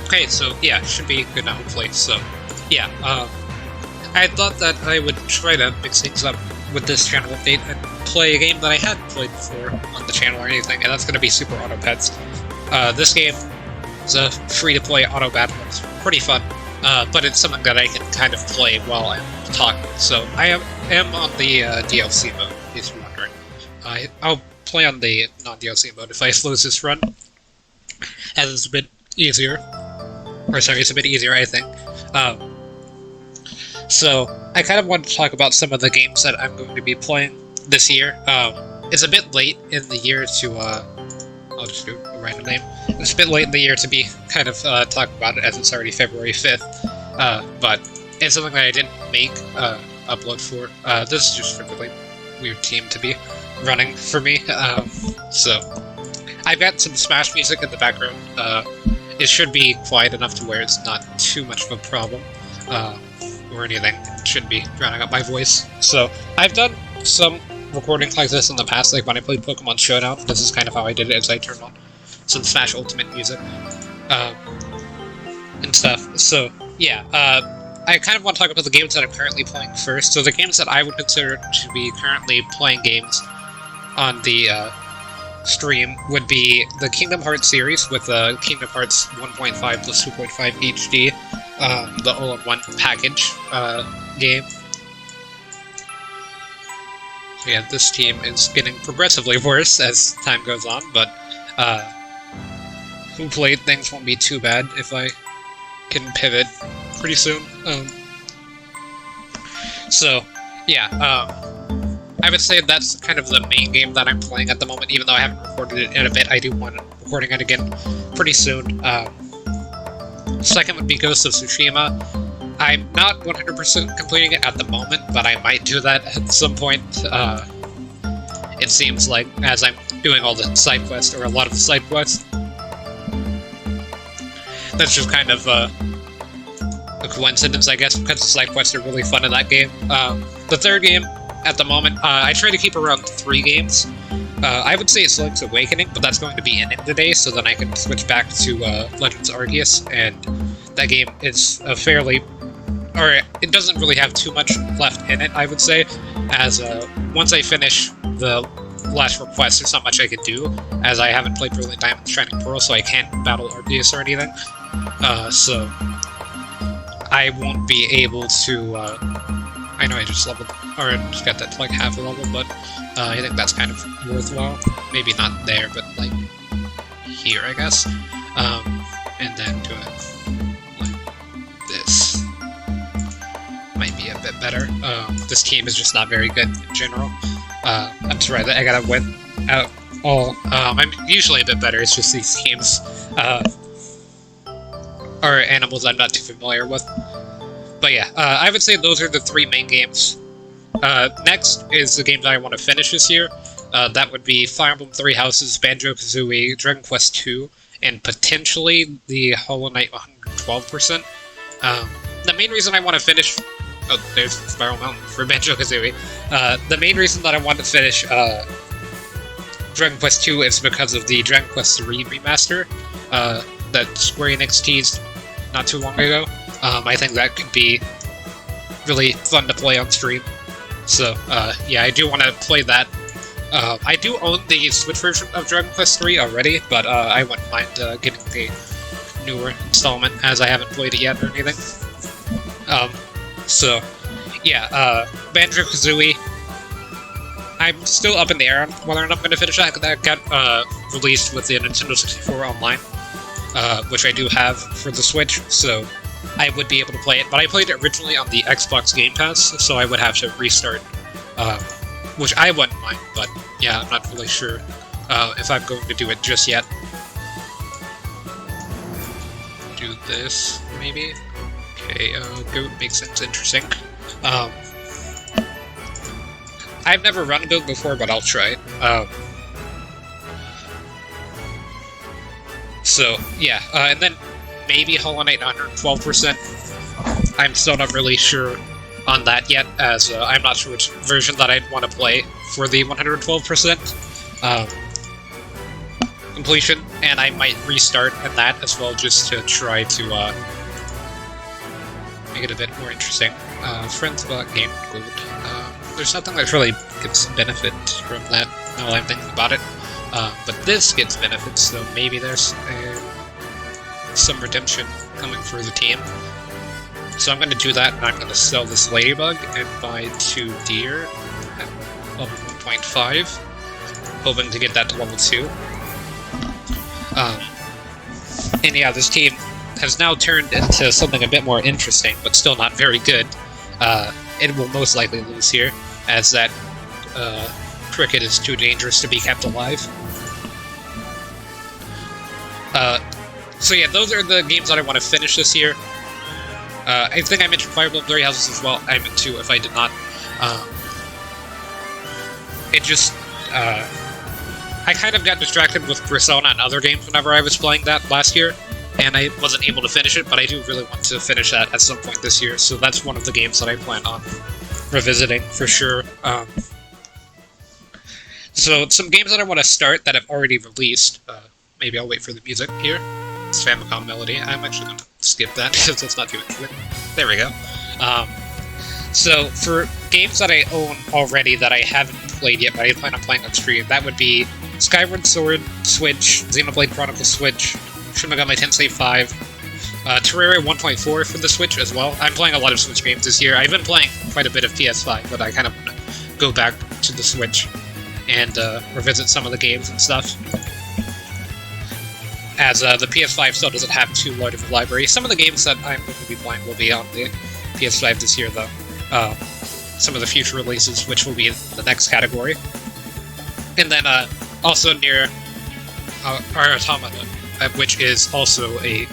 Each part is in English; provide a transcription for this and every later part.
Okay, so yeah, should be good now, hopefully. So, yeah, I thought that I would try to mix things up with this channel update and play a game that I hadn't played before on the channel or anything, and that's going to be Super Auto Pets. This game is a free-to-play auto battle. It's pretty fun, but it's something that I can kind of play while I'm talking. So I am on the DLC mode, if you're wondering. I'll play on the non-DLC mode if I close this run, as it's a bit easier. Or sorry, it's a bit easier, I think. So, I kind of wanted to talk about some of the games that I'm going to be playing this year. It's a bit late in the year to, I'll just do a random name. It's a bit late in the year to be kind of talking about it, as it's already February 5th. But it's something that I didn't make upload for. This is just a really weird team to be running for me. So, I've got some Smash music in the background. It should be quiet enough to where it's not too much of a problem, or anything. It shouldn't be drowning out my voice. So, I've done some recordings like this in the past, like when I played Pokemon Showdown. This is kind of how I did it, as I turned on some Smash Ultimate music, and stuff. So, yeah, I kind of want to talk about the games that I'm currently playing first. So the games that I would consider to be currently playing games on the, stream would be the Kingdom Hearts series with Kingdom Hearts 1.5 plus 2.5 HD, the all-in-one package game. So yeah, this team is getting progressively worse as time goes on, but hopefully things won't be too bad if I can pivot pretty soon. So yeah, I would say that's kind of the main game that I'm playing at the moment, even though I haven't recorded it in a bit. I do want recording it again pretty soon. Second would be Ghost of Tsushima. I'm not 100% completing it at the moment, but I might do that at some point. It seems like, as I'm doing all the side quests, or a lot of the side quests, that's just kind of a coincidence, I guess, because the side quests are really fun in that game. The third game, at the moment, I try to keep around 3 games. I would say it's Link's Awakening, but that's going to be ending today, so then I can switch back to Legends Arceus, and that game is a fairly... or it doesn't really have too much left in it, I would say, as once I finish the last request, there's not much I could do, as I haven't played Brilliant Diamond Shining Pearl, so I can't battle Arceus or anything. So I won't be able to... I know I just leveled, or just got that to like half a level, but I think that's kind of worthwhile. Maybe not there, but like here, I guess. And then do it like this. Might be a bit better. This team is just not very good in general. I'm sorry that I gotta win out all. I'm usually a bit better, it's just these teams are animals I'm not too familiar with. But yeah, I would say those are the 3 main games. Next is the game that I want to finish this year. That would be Fire Emblem 3 Houses, Banjo-Kazooie, Dragon Quest II, and potentially the Hollow Knight 112%. The main reason I want to finish... Oh, there's Spiral Mountain for Banjo-Kazooie. The main reason that I want to finish Dragon Quest II is because of the Dragon Quest III remaster that Square Enix teased not too long ago. I think that could be really fun to play on stream. So, yeah, I do want to play that. I do own the Switch version of Dragon Quest III already, but I wouldn't mind getting the newer installment, as I haven't played it yet or anything. So, yeah, Banjo-Kazooie, I'm still up in the air on whether or not I'm going to finish that. That got released with the Nintendo 64 Online, which I do have for the Switch, so I would be able to play it, but I played it originally on the Xbox Game Pass, so I would have to restart, which I wouldn't mind, but yeah, I'm not really sure if I'm going to do it just yet. Do this, maybe? Okay, Goat makes things interesting. I've never run Goat before, but I'll try it. So, yeah, and then maybe Hollow Knight 112%. I'm still not really sure on that yet, as I'm not sure which version that I'd want to play for the 112%. completion, and I might restart in that as well, just to try to make it a bit more interesting. Friends about game gold. There's nothing that really gets benefit from that, now that I'm thinking about it. But this gets benefits, so maybe there's some redemption coming for the team. So I'm going to do that, and I'm going to sell this ladybug and buy 2 deer at level 1.5, hoping to get that to level 2. And yeah, this team has now turned into something a bit more interesting, but still not very good. It will most likely lose here, as that cricket is too dangerous to be kept alive. So yeah, those are the games that I want to finish this year. I think I mentioned Fire Emblem Three Houses as well. I meant to if I did not. It just... I kind of got distracted with Persona and other games whenever I was playing that last year, and I wasn't able to finish it, but I do really want to finish that at some point this year, so that's one of the games that I plan on revisiting, for sure. So, some games that I want to start that I've already released. Maybe I'll wait for the music here. It's Famicom Melody. I'm actually going to skip that, because that's not too interesting. There we go. So, for games that I own already that I haven't played yet, but I plan on playing on stream, that would be Skyward Sword Switch, Xenoblade Chronicles Switch, Shin Megami Tensei 5, Terraria 1.4 for the Switch as well. I'm playing a lot of Switch games this year. I've been playing quite a bit of PS5, but I kind of want to go back to the Switch and revisit some of the games and stuff. As the PS5 still doesn't have too large of a library. Some of the games that I'm going to be playing will be on the PS5 this year, though. Some of the future releases, which will be in the next category. And then also near Our Automata, which is also a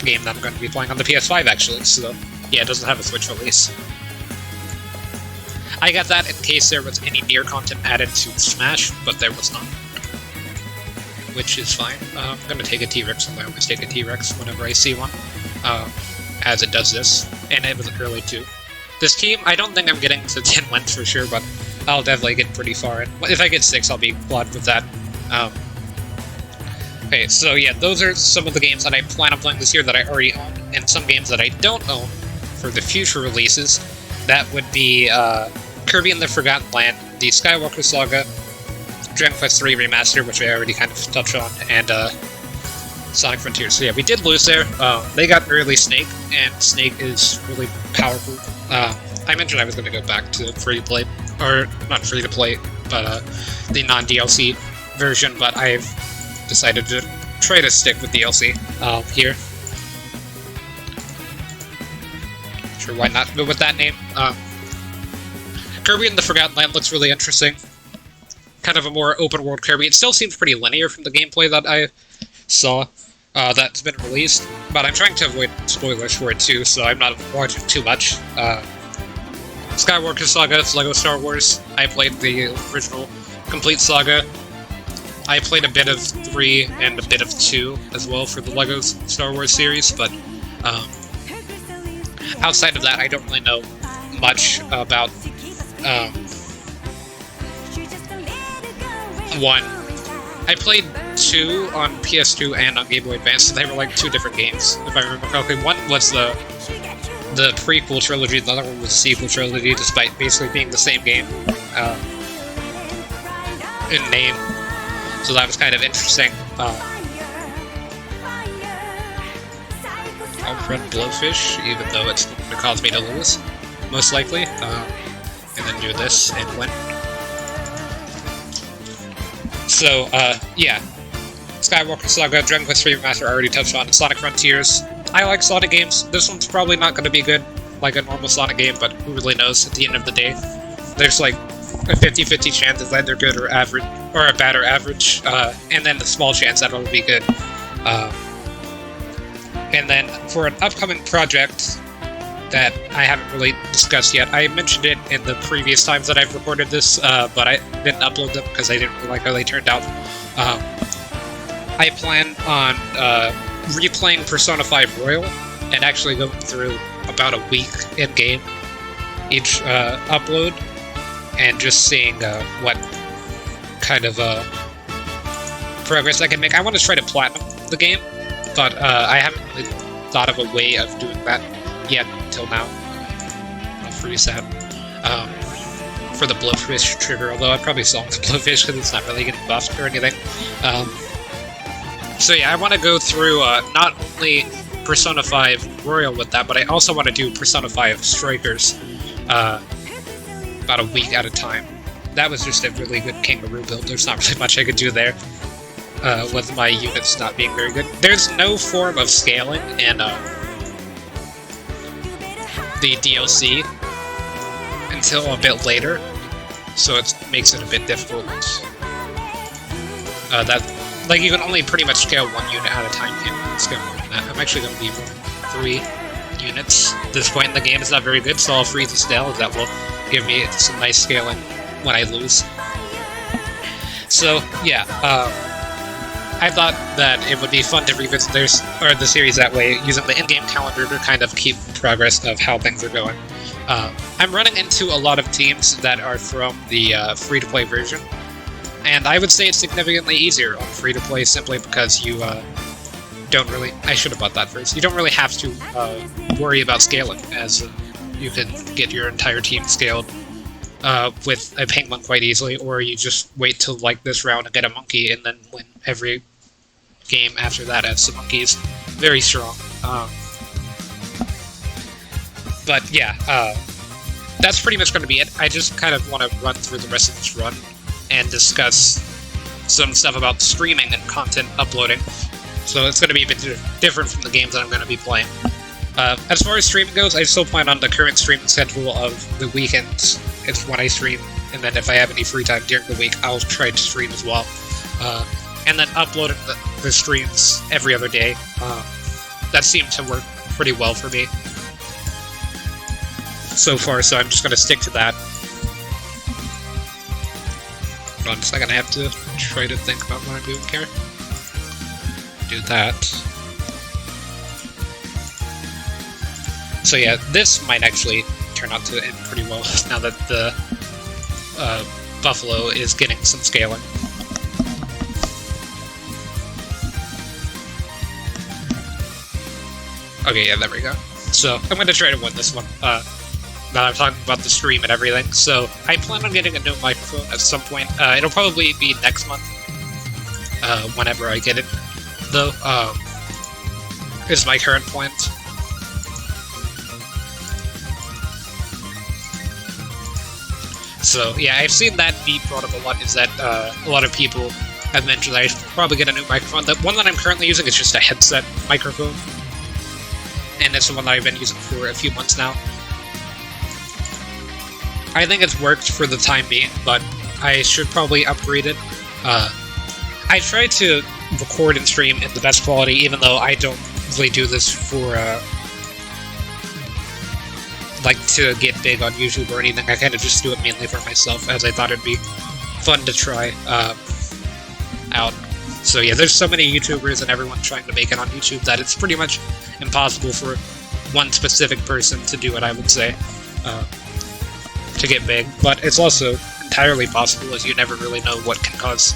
game that I'm going to be playing on the PS5, actually. So, yeah, it doesn't have a Switch release. I got that in case there was any Nier content added to Smash, but there was not. Which is fine. I'm going to take a T-Rex, I always take a T-Rex whenever I see one, as it does this, and it was early too. This team, I don't think I'm getting to 10 wins for sure, but I'll definitely get pretty far in. If I get 6, I'll be glad with that. Okay, so yeah, those are some of the games that I plan on playing this year that I already own, and some games that I don't own for the future releases. That would be Kirby and the Forgotten Land, the Skywalker Saga, Dragon Quest III Remaster, which I already kind of touched on, and Sonic Frontiers. So yeah, we did lose there. They got early Snake, and Snake is really powerful. I mentioned I was going to go back to free-to-play, or not free-to-play, but the non-DLC version, but I've decided to try to stick with DLC here. Sure, why not go with that name? Kirby and the Forgotten Land looks really interesting. Kind of a more open-world Kirby. It still seems pretty linear from the gameplay that I saw that's been released, but I'm trying to avoid spoilers for it too, so I'm not watching too much. Skywalker Saga, it's LEGO Star Wars. I played the original complete saga. I played a bit of 3 and a bit of 2 as well for the LEGO Star Wars series, but outside of that, I don't really know much about 1. I played 2 on PS2 and on Game Boy Advance, so they were like 2 different games, if I remember correctly. One was the prequel trilogy, the other one was the sequel trilogy, despite basically being the same game in name. So that was kind of interesting. I'll run Blowfish, even though it's going to cause me to lose, most likely. And then do this and win. So, yeah. Skywalker Saga, Dragon Quest III Remaster I already touched on, Sonic Frontiers. I like Sonic games. This one's probably not going to be good like a normal Sonic game, but who really knows at the end of the day. There's like a 50-50 chance that they're good or average, or a bad or average, and then the small chance that it'll be good. And then for an upcoming project that I haven't really discussed yet, I mentioned it in the previous times that I've recorded this, but I didn't upload them because I didn't really like how they turned out. I plan on replaying Persona 5 Royal and actually going through about a week in-game each upload and just seeing what kind of progress I can make. I want to try to platinum the game, but I haven't really thought of a way of doing that yet until now. I'll freeze that. For the blowfish trigger, although I'd probably solve the blowfish because it's not really getting buffed or anything. So yeah, I want to go through not only Persona 5 Royal with that, but I also want to do Persona 5 Strikers about a week at a time. That was just a really good Kangaroo build. There's not really much I could do there with my units not being very good. There's no form of scaling in the DLC until a bit later, so it makes it a bit difficult. Like, you can only pretty much scale one unit at a time, can't scale more than that. I'm actually going to be rolling 3 units. At this point in the game is not very good, so I'll freeze this down. That will give me some nice scaling when I lose. So, yeah, I thought that it would be fun to revisit the series that way, using the in-game calendar to kind of keep progress of how things are going. I'm running into a lot of teams that are from the free-to-play version, and I would say it's significantly easier on free-to-play simply because you don't really... I should have bought that first. You don't really have to worry about scaling, as you can get your entire team scaled with a penguin quite easily, or you just wait till like this round and get a monkey and then win every game after that as the monkey's very strong. But yeah, that's pretty much going to be it. I just kind of want to run through the rest of this run and discuss some stuff about streaming and content uploading. So it's going to be a bit different from the games that I'm going to be playing. As far as streaming goes, I still plan on the current streaming schedule of the weekends. It's when I stream, and then if I have any free time during the week, I'll try to stream as well. And then uploading the streams every other day. That seemed to work pretty well for me so far, so I'm just going to stick to that. Hold on a second, I have to try to think about what I'm doing here. Do that. So yeah, this might actually turn out to end pretty well now that the Buffalo is getting some scaling. Okay, yeah, there we go. So I'm going to try to win this one. Now I'm talking about the stream and everything, so I plan on getting a new microphone at some point. It'll probably be next month, whenever I get it, though, is my current plan. So, yeah, I've seen that be brought up a lot, is that a lot of people have mentioned that I should probably get a new microphone. The one that I'm currently using is just a headset microphone, and it's the one that I've been using for a few months now. I think it's worked for the time being, but I should probably upgrade it. I try to record and stream in the best quality, even though I don't really do this for, like, to get big on YouTube or anything. I kind of just do it mainly for myself, as I thought it'd be fun to try out. So yeah, there's so many YouTubers and everyone trying to make it on YouTube that it's pretty much impossible for one specific person to do it, I would say. To get big, but it's also entirely possible, as you never really know what can cause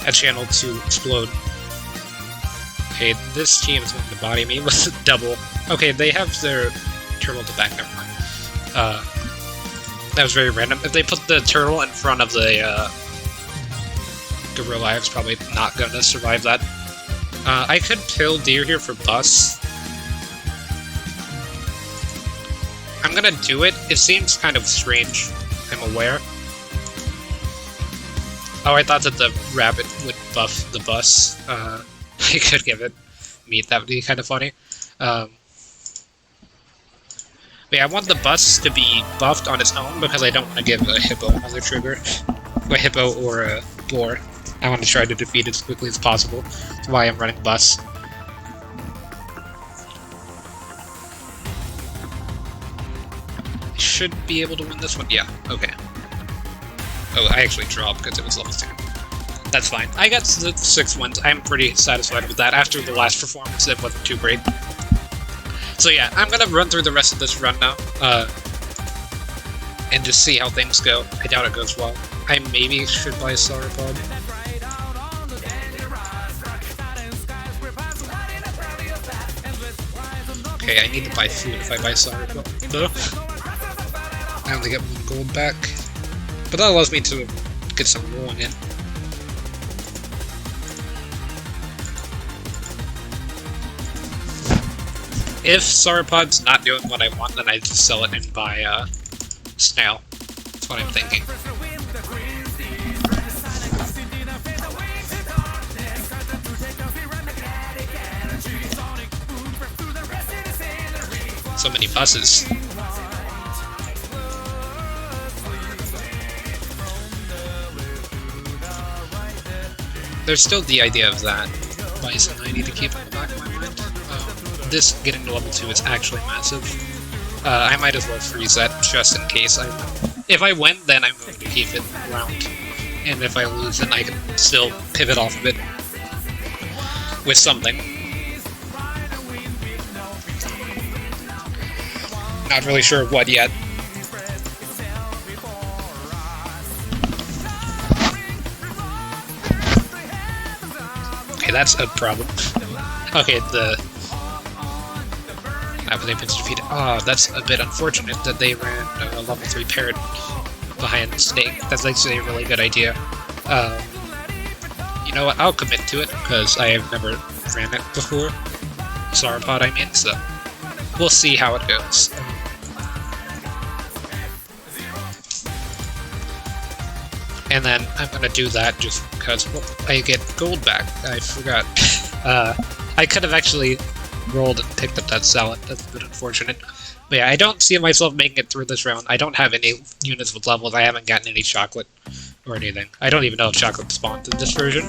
a channel to explode. Okay, this team is going to body me with double. Okay, they have their turtle at the back, never mind. That was very random. If they put the turtle in front of the gorilla, I was probably not going to survive that. I could kill deer here for bus. I'm gonna do it. It seems kind of strange, I'm aware. Oh, I thought that the rabbit would buff the bus. I could give it meat, that would be kind of funny. But yeah, I want the bus to be buffed on its own because I don't want to give a hippo another trigger. A hippo or a boar. I want to try to defeat it as quickly as possible. That's why I'm running bus. Should be able to win this one. Yeah, okay. Oh, I actually dropped because it was level 2. That's fine. I got the 6 wins. I'm pretty satisfied with that. After the last performance, it wasn't too great. So yeah, I'm gonna run through the rest of this run now, and just see how things go. I doubt it goes well. I maybe should buy a sauropod. Okay, I need to buy food if I buy sauerkraut, though. I only get 1 gold back. But that allows me to get some rolling in. If sauropod's not doing what I want, then I just sell it and buy snail. That's what I'm thinking. So many buses. There's still the idea of that bison I need to keep in the back of my mind. This getting to level 2 is actually massive. I might as well freeze that just in case. If I win, then I'm going to keep it around. And if I lose, then I can still pivot off of it with something. Not really sure what yet. Okay, that's a problem. Okay, they've been defeated. Oh, that's a bit unfortunate that they ran a level 3 parrot behind the snake. That's actually a really good idea. You know what? I'll commit to it because I have never ran it before. Sauropod, I mean, so we'll see how it goes. And then I'm gonna do that just because I get gold back. I forgot. I could have actually rolled and picked up that salad. That's a bit unfortunate. But yeah, I don't see myself making it through this round. I don't have any units with levels. I haven't gotten any chocolate or anything. I don't even know if chocolate spawns in this version.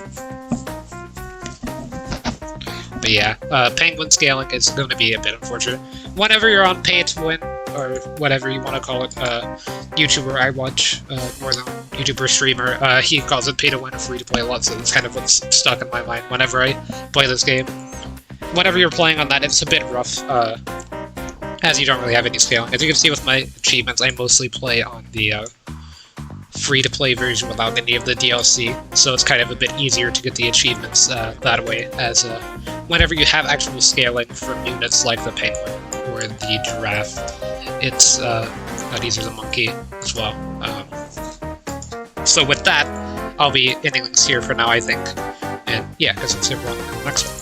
But yeah, penguin scaling is going to be a bit unfortunate. Whenever you're on pay to win, or whatever you want to call it, YouTuber I watch, more than YouTuber streamer, he calls it pay to win or free to play a lot, so that's kind of what's stuck in my mind whenever I play this game. Whenever you're playing on that, it's a bit rough, as you don't really have any scaling. As you can see with my achievements, I mostly play on the free-to-play version without any of the DLC, so it's kind of a bit easier to get the achievements that way, as whenever you have actual scaling from units like the penguin or the giraffe, it's not easier than the monkey as well. So with that, I'll be ending things here for now, I think. And yeah, because it's everyone in the next one.